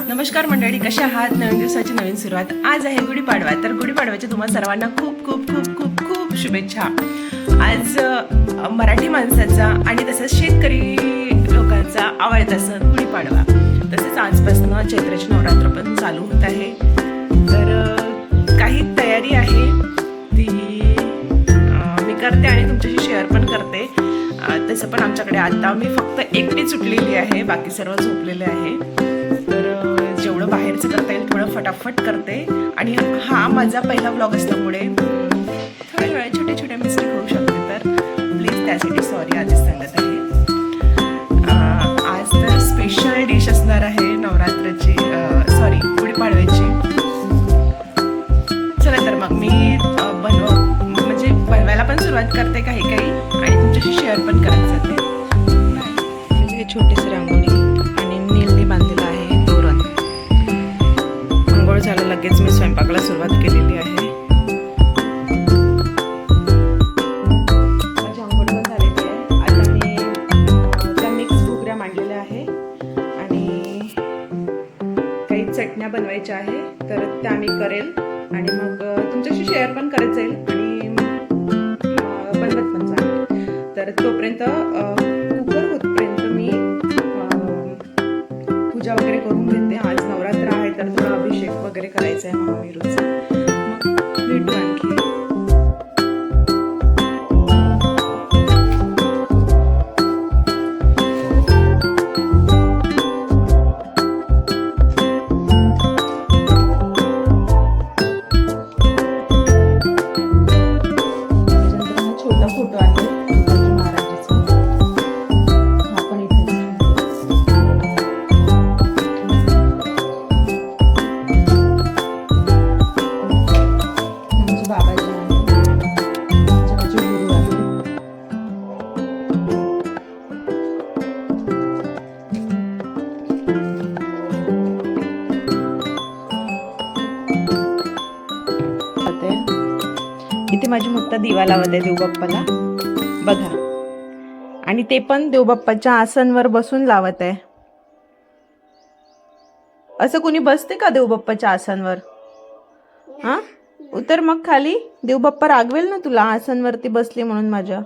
नमस्कार मंडळी, कशा आहात? नवीन दिवसाची नवीन सुरुवात. आज आहे गुढीपाडवा. तर गुढीपाडव्याच्या तुम्हा सर्वांना खूप खूप खूप खूप खूप शुभेच्छा. आज मराठी माणसाचा आणि तसंच शेतकरी लोकांचा आवडता सण गुढीपाडवा. तसेच आजपासून चैत्राचे नवरात्र पण चालू होत आहे. तर काही तयारी आहे ती मी करते आणि तुमच्याशी शेअर पण करते. तसं पण आमच्याकडे आता मी फक्त एकटीच उठलेली आहे, बाकी सर्व झोपलेले आहे. तर जेवढं बाहेरचं करता येईल थोडं फटाफट करते. आणि हा माझा पहिला व्लॉग असल्यामुळे थोड्या वेळा छोट्या छोट्या मिस्टेक होऊ शकते, तर प्लीज त्यासाठी सॉरी आधीच सांगत आहे. आज तर स्पेशल डिश असणार आहे नवरात्राची, सॉरी गुढीपाडव्याची. चला तर मग मी बनवायला पण सुरुवात करते काही काही आणि तुमच्याशी शेअर पण करत जाते. म्हणजे हे छोटेसे रांगोळी आणि नीलने बांधलेलं आहे तोरण. आंघोळ झालं, लगेच मी स्वयंपाकाला सुरुवात केलेली आहे. माझी आंघोळ पण झालेली आहे. आता मी त्या मिक्स घुगऱ्या मांडलेल्या आहे आणि काही चटण्या बनवायच्या आहे, तर त्या मी करेल आणि मग तुमच्याशी शेअर पण करत जाईल आणि बनवत पण जाईल. तर तोपर्यंत कुकर होतपर्यंत मी पूजा वगैरे करून घेते. आज नवरात्र आहे तर थोडा अभिषेक वगैरे करायचा आहे महावीरूचा. मग भेटू आणखी. छोटा फोटो आहे महाराजाचा, हा पण इथे. आमचे बाबाजी आहे, माझे गुरु आहे. इथे माझी मुक्ता दिवा लावत आहे देवबाप्पाला बघा, आणि ते पण देवबाप्पाच्या आसनवर बसून लावत आहे. असं कुणी बसते का देवबाप्पाच्या आसनवर? हा, उतर मग खाली. देवबाप्पा रागवेल ना तुला आसनवरती बसली म्हणून. माझ्या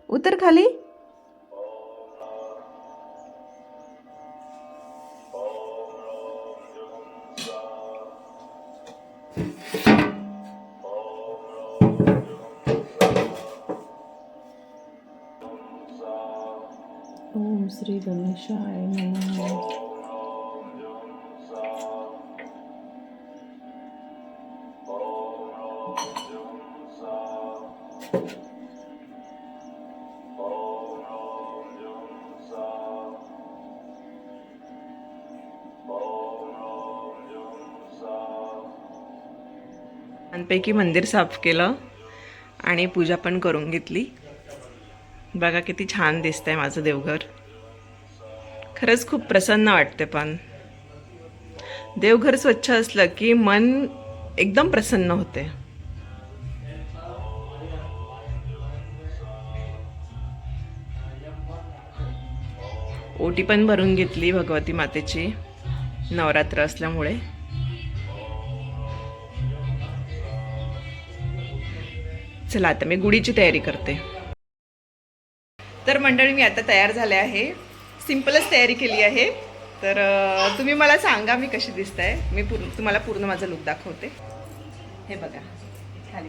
उतर खाली. ओम श्री गणेशाय नमः. छानपैकी मंदिर साफ केलं आणि पूजा पण करून घेतली. बघा किती छान दिसतंय माझं देवघर. खरंच खूप प्रसन्न वाटते. पण देवघर स्वच्छ असलं की मन एकदम प्रसन्न होते. ओटी पण भरून घेतली भगवती मातेची, नवरात्र असल्यामुळे. चला आता मी गुढीची तयारी करते. तर मंडळी, मी आता तयार झाले आहे. सिंपलच तयारी केली आहे. तर तुम्ही मला सांगा मी कशी दिसताय. मी तुम्हाला पूर्ण माझा लुक दाखवते. हे बघा खाली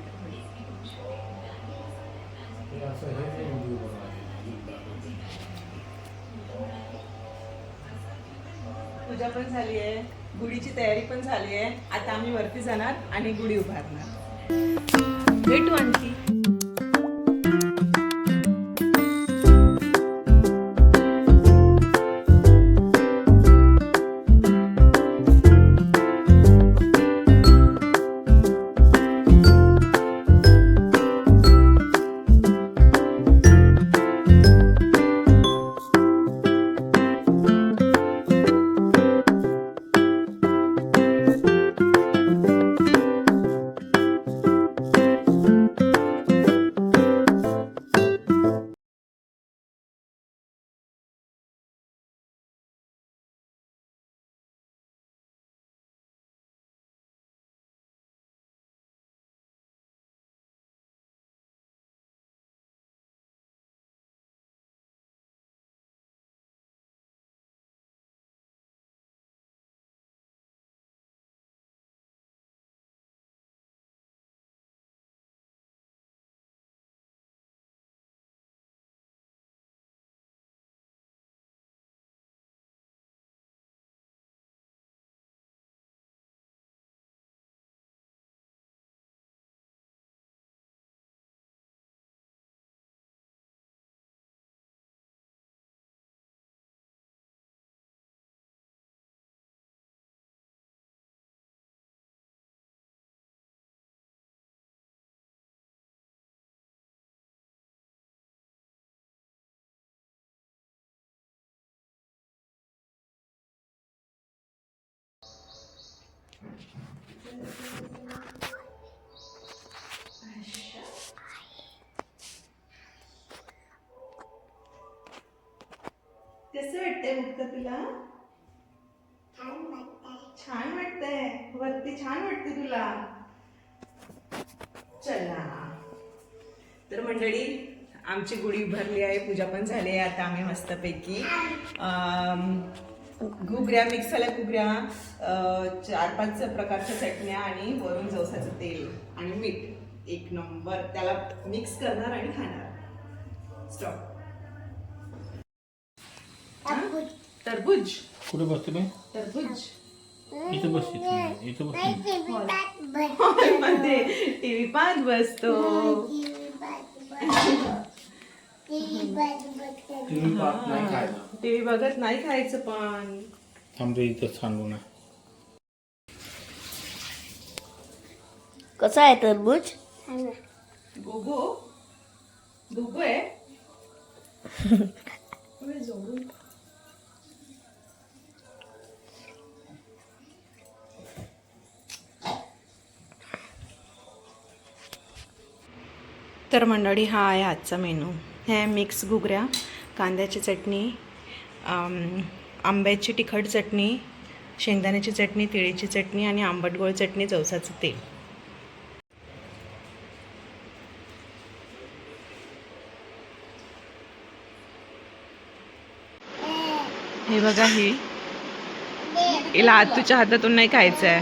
पूजा पण झाली आहे, गुढीची तयारी पण झाली आहे. आता आम्ही वरती जाणार आणि गुढी उभारणार. भेटू आणखी. कसं वाटतंय मुक्त तुला? छान वाटतंय. वरती छान वाटते तुला. चला तर मंडळी, आमची गुढी भरली आहे, पूजा पण झाली आहे. आता आम्ही मस्तपैकी घुगऱ्या मिक्स झाल्या, घुगऱ्या 4-5 प्रकारच्या चटण्या आणि वरून जवसाचं तेल आणि मीठ, एक नंबर. त्याला मिक्स करणार आणि खाणार. स्टॉप. तरबूज कुठे बसते मी? तरबूज इथं बस, इथं मध्ये टीव्ही पाहत बसतो. टीव्ही बघत नाही खायचं पण. थांबते इथं सांगू ना. कसं आहे तरबूज? गोगो गोगो आहे. तर मंडळी, हा आहे आजचा मेनू. हे मिक्स घुगऱ्या, कांद्याची चटणी, आंब्याची तिखट चटणी, शेंगदाण्याची चटणी, तिळीची चटणी आणि आंबट गोड चटणी, जवसाचं तेल. हे बघा, हिला आतूच्या हातातून नाही खायचं आहे,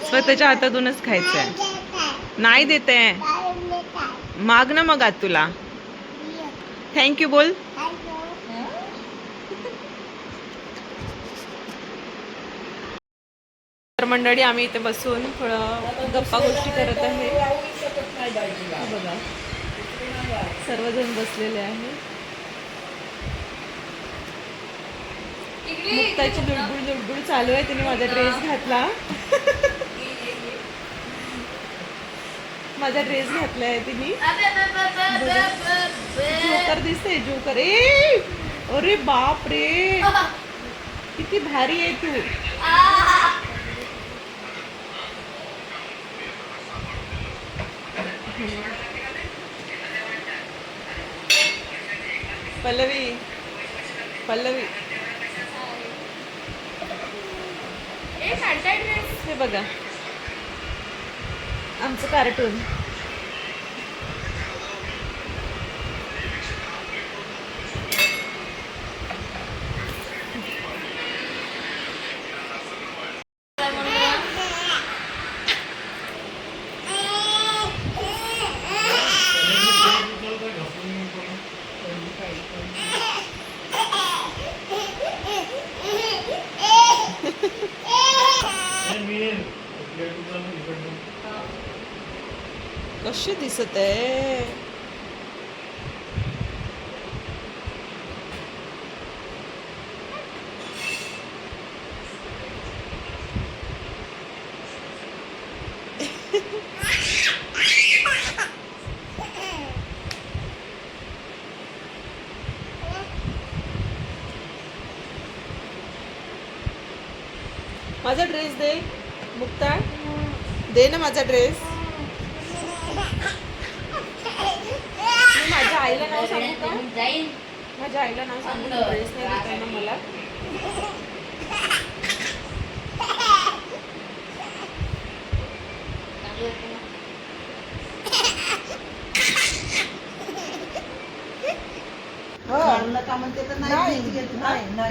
स्वतःच्या हातातूनच खायचं आहे. नाही देते, माग ना मग आतूला. थँक्यू बोल. तर मंडळी, आम्ही इथे बसून थोडं गप्पा गोष्टी करत आहे. बघा, सर्वजण बसलेले आहे. मुक्ताची लुडबुड चालू आहे. तिने माझा ड्रेस घातला. माझा ड्रेस घातलाय तिने. जोकर दिसते, जोकर. अरे बाप रे, किती भारी आहे तू. पल्लवी, पल्लवी, हे बघा आमचं कार्टून. कशी दिसत आहे. माझा ड्रेस दे मुक्ता, दे ना माझा ड्रेस. मी माझ्या आईला नाव सांगू का? माझ्या आईला नाव सांगू, ड्रेस नाही देताय ना मला.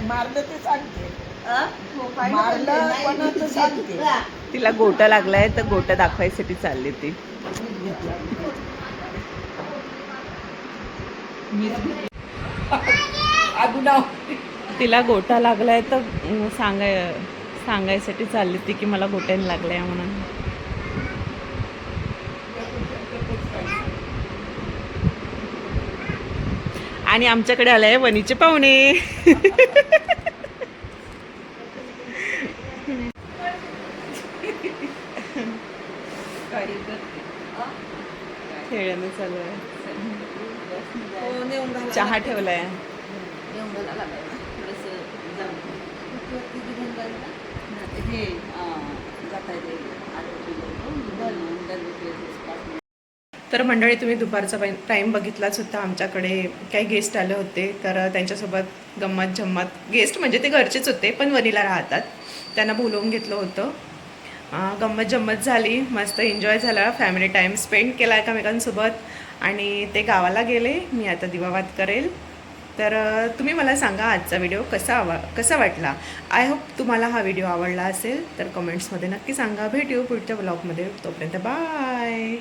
मारलं ते सांगते. तिला गोटा लागलाय तर गोटा दाखवायसाठी चालली ती. तिला गोटा लागलाय तर सांगायसाठी चालली ती की मला गोट्याने लागलाय म्हणून. आणि आमच्याकडे आलाय वनीचे पाहुणे. खेळणं चालू आहे. चहा ठेवलाय. हे तर मंडळी, तुम्ही दुपारचा टाईम बघितलाच होता. आमच्याकडे काही गेस्ट आले होते, तर त्यांच्यासोबत गंमत जम्मत. गेस्ट म्हणजे ते घरचेच होते, पण वनीला राहतात. त्यांना बोलवून घेतलं होतं. गंमत जम्मत झाली, मस्त एन्जॉय झाला, फॅमिली टाईम स्पेंड केला एकमेकांसोबत. आणि ते गावाला गेले. मी आता दिवावात करेल. तर तुम्ही मला सांगा आजचा व्हिडिओ कसा वाटला. आय होप तुम्हाला हा व्हिडिओ आवडला असेल. तर कमेंट्समध्ये नक्की सांगा. भेटू पुढच्या ब्लॉगमध्ये. तोपर्यंत बाय.